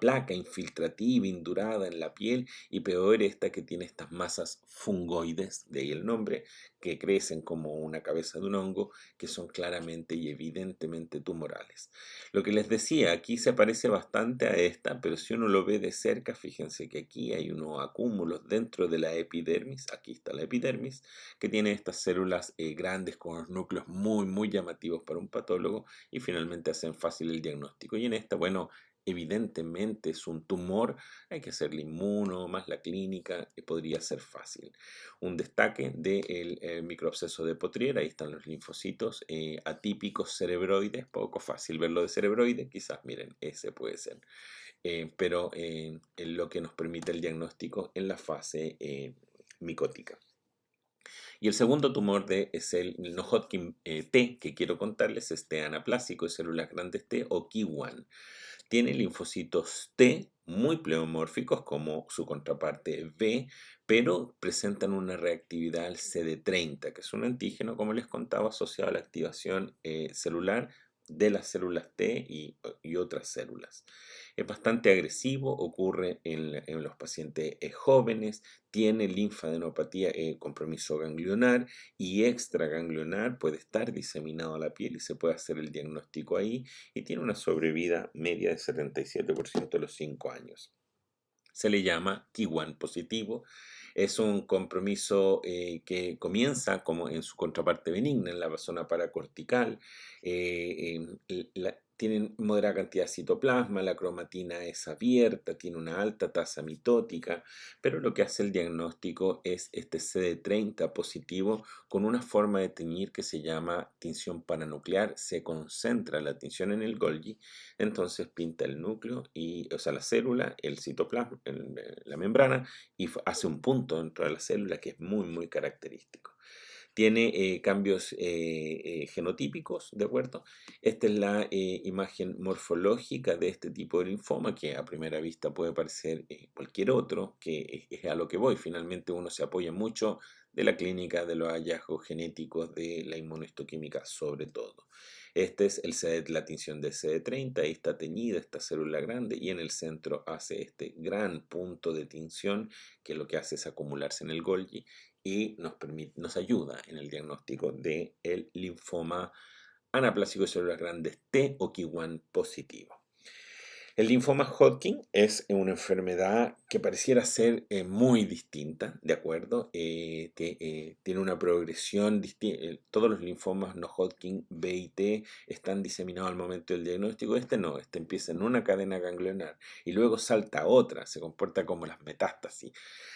placa infiltrativa, indurada en la piel, y peor esta que tiene estas masas fungoides, de ahí el nombre, que crecen como una cabeza de un hongo, que son claramente y evidentemente tumorales. Lo que les decía, aquí se parece bastante a esta, pero si uno lo ve de cerca, fíjense que aquí hay unos acúmulos dentro de la epidermis, aquí está la epidermis, que tiene estas células grandes con los núcleos muy, muy llamativos para un patólogo y finalmente hacen fácil el diagnóstico. Y en esta, bueno, evidentemente es un tumor, hay que hacerle inmuno, más la clínica, y podría ser fácil. Un destaque del microabsceso de Potrier, ahí están los linfocitos atípicos cerebroides, poco fácil verlo de cerebroide, quizás miren, ese puede ser, pero es lo que nos permite el diagnóstico en la fase micótica. Y el segundo tumor es el no-Hodgkin T, que quiero contarles, es T anaplásico de células grandes T o Ki1. Tiene linfocitos T muy pleomórficos como su contraparte B, pero presentan una reactividad al CD30, que es un antígeno, como les contaba, asociado a la activación celular de las células T y otras células. Es bastante agresivo, ocurre en los pacientes jóvenes, tiene linfadenopatía, compromiso ganglionar y extraganglionar, puede estar diseminado a la piel y se puede hacer el diagnóstico ahí, y tiene una sobrevida media de 77% a los 5 años. Se le llama Ki1 positivo. Es un compromiso que comienza como en su contraparte benigna, en la zona paracortical. Tienen moderada cantidad de citoplasma, la cromatina es abierta, tiene una alta tasa mitótica, pero lo que hace el diagnóstico es este CD30 positivo con una forma de teñir que se llama tinción paranuclear. Se concentra la tinción en el Golgi, entonces pinta el núcleo, o sea, la célula, el citoplasma, la membrana, y hace un punto dentro de la célula que es muy, muy característico. Tiene cambios genotípicos, ¿de acuerdo? Esta es la imagen morfológica de este tipo de linfoma, que a primera vista puede parecer cualquier otro, que es a lo que voy. Finalmente uno se apoya mucho de la clínica, de los hallazgos genéticos, de la inmunohistoquímica sobre todo. Este es la tinción de CD30, ahí está teñida esta célula grande y en el centro hace este gran punto de tinción que lo que hace es acumularse en el Golgi y nos ayuda en el diagnóstico del linfoma anaplásico de células grandes T o Ki1 positivo. El linfoma Hodgkin es una enfermedad que pareciera ser muy distinta, ¿de acuerdo? Tiene una progresión distinta. Todos los linfomas no Hodgkin B y T están diseminados al momento del diagnóstico. Este no, este empieza en una cadena ganglionar y luego salta a otra, se comporta como las metástasis.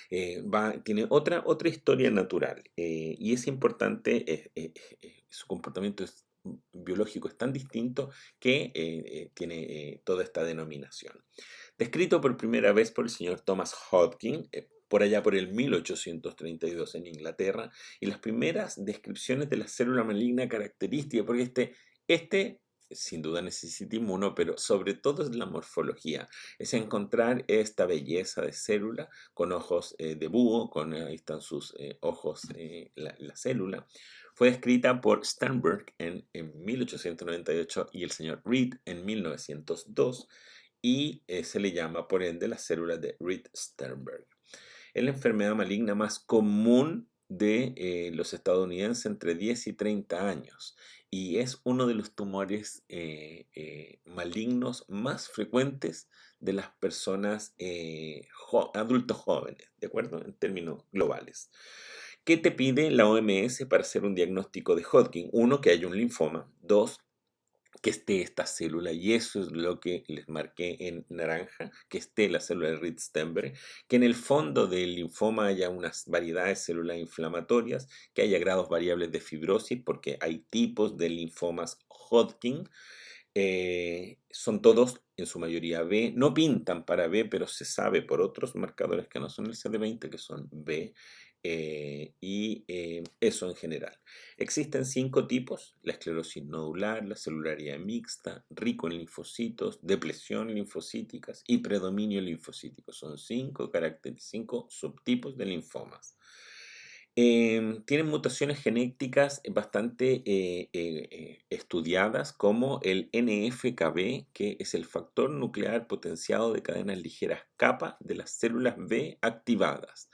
Tiene otra historia natural y es importante, su comportamiento biológico es tan distinto que tiene toda esta denominación. Descrito por primera vez por el señor Thomas Hodgkin, por allá por el 1832 en Inglaterra, y las primeras descripciones de la célula maligna característica, porque este sin duda necesita inmuno, pero sobre todo es la morfología, es encontrar esta belleza de célula con ojos de búho, ahí están sus ojos, la célula. Fue descrita por Sternberg en 1898 y el señor Reed en 1902 y se le llama por ende la célula de Reed-Sternberg. Es la enfermedad maligna más común de los estadounidenses entre 10 y 30 años y es uno de los tumores malignos más frecuentes de las personas adultos jóvenes, ¿de acuerdo? En términos globales. ¿Qué te pide la OMS para hacer un diagnóstico de Hodgkin? Uno, que haya un linfoma. Dos, que esté esta célula, y eso es lo que les marqué en naranja, que esté la célula de Reed-Sternberg, que en el fondo del linfoma haya unas variedades de células inflamatorias, que haya grados variables de fibrosis, porque hay tipos de linfomas Hodgkin, son todos en su mayoría B, no pintan para B, pero se sabe por otros marcadores que no son el CD20 que son B, eso en general. Existen 5 tipos: la esclerosis nodular, la celularidad mixta, rico en linfocitos, depresión linfocíticas y predominio linfocítico. Son 5 caracteres, 5 subtipos de linfomas. Tienen mutaciones genéticas bastante estudiadas, como el NFKB, que es el factor nuclear potenciado de cadenas ligeras kappa de las células B activadas.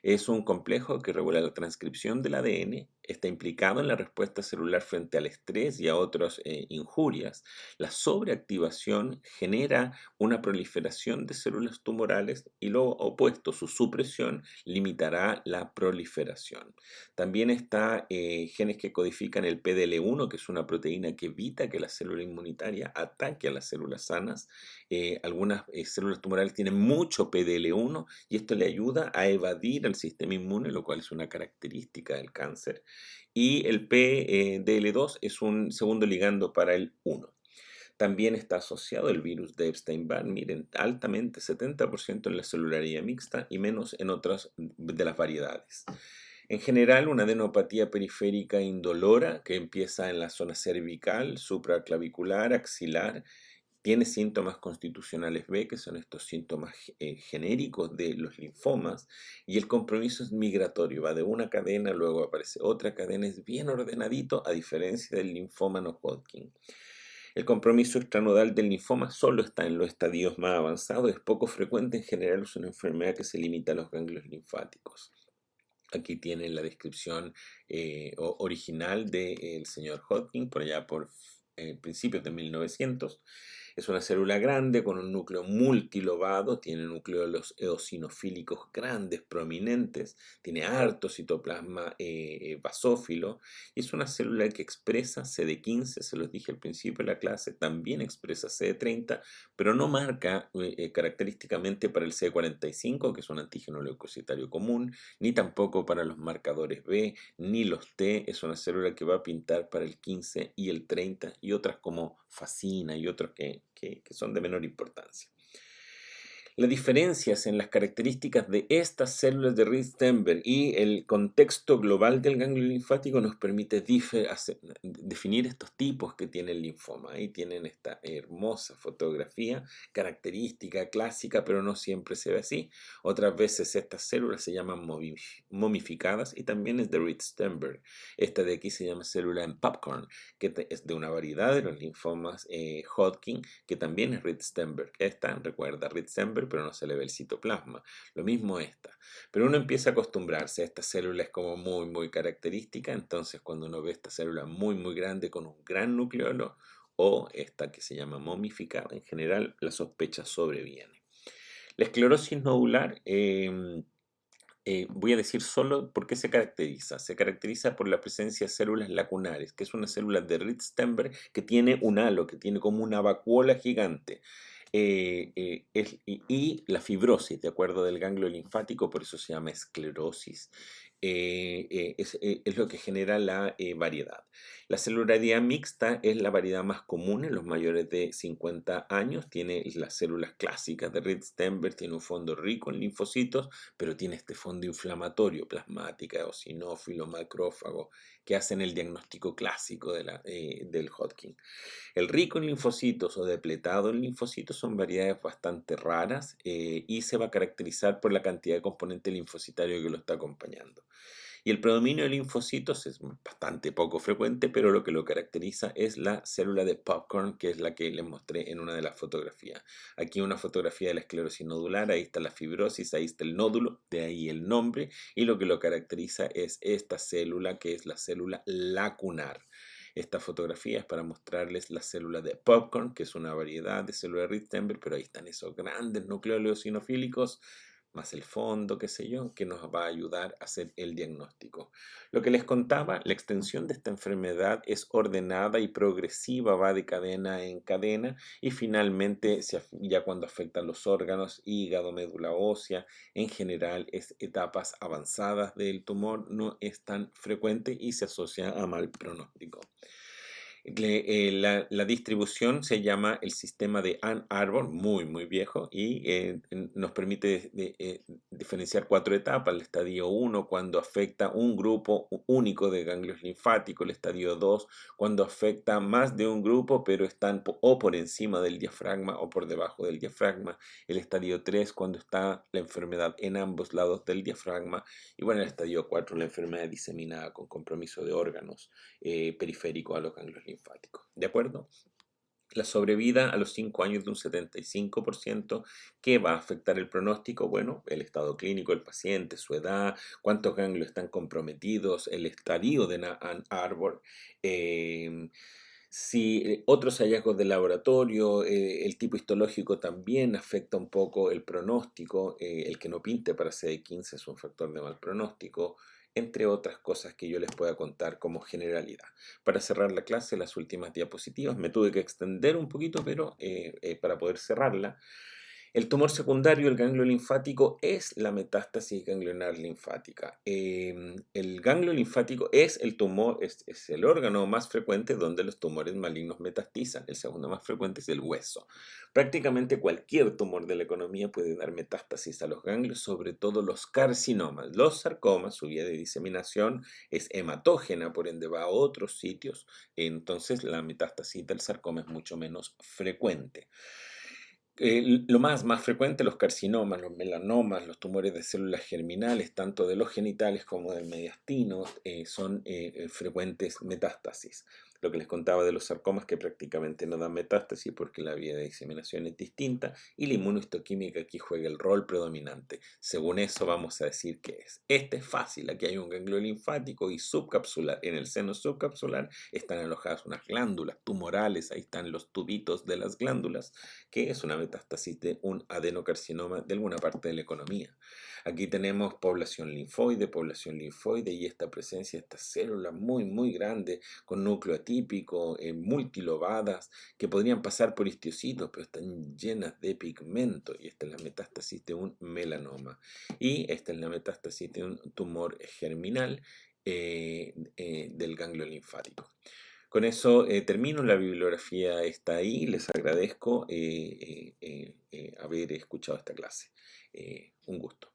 Es un complejo que regula la transcripción del ADN, está implicado en la respuesta celular frente al estrés y a otras injurias. La sobreactivación genera una proliferación de células tumorales y lo opuesto, su supresión limitará la proliferación. También está genes que codifican el PDL1, que es una proteína que evita que la célula inmunitaria ataque a las células sanas. Algunas células tumorales tienen mucho PDL1 y esto le ayuda a evadir al sistema inmune, lo cual es una característica del cáncer. Y el PDL2 es un segundo ligando para el 1. También está asociado el virus de Epstein-Barr, miren, altamente 70% en la celularidad mixta y menos en otras de las variedades. En general, una adenopatía periférica indolora que empieza en la zona cervical, supraclavicular, axilar. Tiene síntomas constitucionales B, que son estos síntomas genéricos de los linfomas, y el compromiso es migratorio, va de una cadena, luego aparece otra cadena, es bien ordenadito, a diferencia del linfoma no Hodgkin. El compromiso extranodal del linfoma solo está en los estadios más avanzados, es poco frecuente, en general es una enfermedad que se limita a los ganglios linfáticos. Aquí tienen la descripción original del señor Hodgkin, por allá por principios de 1900. Es una célula grande con un núcleo multilobado, tiene núcleos eosinofílicos grandes, prominentes, tiene harto citoplasma basófilo y es una célula que expresa CD15, se los dije al principio de la clase, también expresa CD30, pero no marca característicamente para el CD45, que es un antígeno leucocitario común, ni tampoco para los marcadores B, ni los T. Es una célula que va a pintar para el 15 y el 30 y otras como Facina y otros que son de menor importancia. Las diferencias en las características de estas células de Reed-Sternberg y el contexto global del ganglio linfático nos permite definir estos tipos que tiene el linfoma. Ahí tienen esta hermosa fotografía, característica, clásica, pero no siempre se ve así. Otras veces estas células se llaman momificadas y también es de Reed-Sternberg. Esta de aquí se llama célula en popcorn, que es de una variedad de los linfomas Hodgkin, que también es Reed-Sternberg. Esta recuerda Reed-Sternberg, pero no se le ve el citoplasma. Lo mismo esta. Pero uno empieza a acostumbrarse a esta célula, es como muy, muy característica. Entonces, cuando uno ve esta célula muy, muy grande con un gran nucleolo, o esta que se llama momificada, en general la sospecha sobreviene. La esclerosis nodular, voy a decir solo por qué se caracteriza. Se caracteriza por la presencia de células lacunares, que es una célula de Reed-Sternberg que tiene un halo, que tiene como una vacuola gigante. Y la fibrosis, de acuerdo del ganglio linfático, por eso se llama esclerosis, es lo que genera la variedad. La celularidad mixta es la variedad más común en los mayores de 50 años. Tiene las células clásicas de Ritz-Stenberg, tiene un fondo rico en linfocitos, pero tiene este fondo inflamatorio, plasmática, eosinófilo, macrófago, que hacen el diagnóstico clásico del Hodgkin. El rico en linfocitos o depletado en linfocitos son variedades bastante raras y se va a caracterizar por la cantidad de componente linfocitario que lo está acompañando. Y el predominio de linfocitos es bastante poco frecuente, pero lo que lo caracteriza es la célula de Popcorn, que es la que les mostré en una de las fotografías. Aquí una fotografía de la esclerosis nodular, ahí está la fibrosis, ahí está el nódulo, de ahí el nombre, y lo que lo caracteriza es esta célula, que es la célula lacunar. Esta fotografía es para mostrarles la célula de Popcorn, que es una variedad de célula de Rittenberg, pero ahí están esos grandes nucleolos eosinofílicos más el fondo, qué sé yo, que nos va a ayudar a hacer el diagnóstico. Lo que les contaba, la extensión de esta enfermedad es ordenada y progresiva, va de cadena en cadena y finalmente, ya cuando afectan los órganos, hígado, médula ósea, en general es etapas avanzadas del tumor, no es tan frecuente y se asocia a mal pronóstico. La distribución se llama el sistema de Ann Arbor, muy, muy viejo, y nos permite diferenciar 4 etapas. El estadio 1, cuando afecta un grupo único de ganglios linfáticos. El estadio 2, cuando afecta más de un grupo, pero están o por encima del diafragma o por debajo del diafragma. El estadio 3, cuando está la enfermedad en ambos lados del diafragma. Y bueno, el estadio 4, la enfermedad diseminada con compromiso de órganos periférico a los ganglios linfáticos. ¿De acuerdo? La sobrevida a los 5 años de un 75%. ¿Qué va a afectar el pronóstico? Bueno, el estado clínico del paciente, su edad, cuántos ganglios están comprometidos, el estadio de Ann Arbor, si otros hallazgos de laboratorio, el tipo histológico también afecta un poco el pronóstico, el que no pinte para CD15 es un factor de mal pronóstico, entre otras cosas que yo les pueda contar como generalidad. Para cerrar la clase, las últimas diapositivas, me tuve que extender un poquito, pero para poder cerrarla. El tumor secundario, el ganglio linfático, es la metástasis ganglionar linfática. El ganglio linfático es el tumor, es el órgano más frecuente donde los tumores malignos metastizan. El segundo más frecuente es el hueso. Prácticamente cualquier tumor de la economía puede dar metástasis a los ganglios, sobre todo los carcinomas. Los sarcomas, su vía de diseminación es hematógena, por ende va a otros sitios. Entonces la metástasis del sarcoma es mucho menos frecuente. Lo más frecuente, los carcinomas, los melanomas, los tumores de células germinales, tanto de los genitales como del mediastino, son frecuentes metástasis. Lo que les contaba de los sarcomas, que prácticamente no dan metástasis porque la vía de diseminación es distinta y la inmunohistoquímica aquí juega el rol predominante. Según eso vamos a decir que es. Este es fácil, aquí hay un ganglio linfático y subcapsular. En el seno subcapsular están alojadas unas glándulas tumorales, ahí están los tubitos de las glándulas, que es una metástasis de un adenocarcinoma de alguna parte de la economía. Aquí tenemos población linfoide y esta presencia de estas células muy, muy grandes con núcleo atípico, multilobadas, que podrían pasar por histiocytos, pero están llenas de pigmento. Y esta es la metástasis de un melanoma. Y esta es la metástasis de un tumor germinal del ganglio linfático. Con eso termino, la bibliografía está ahí, les agradezco haber escuchado esta clase. Un gusto.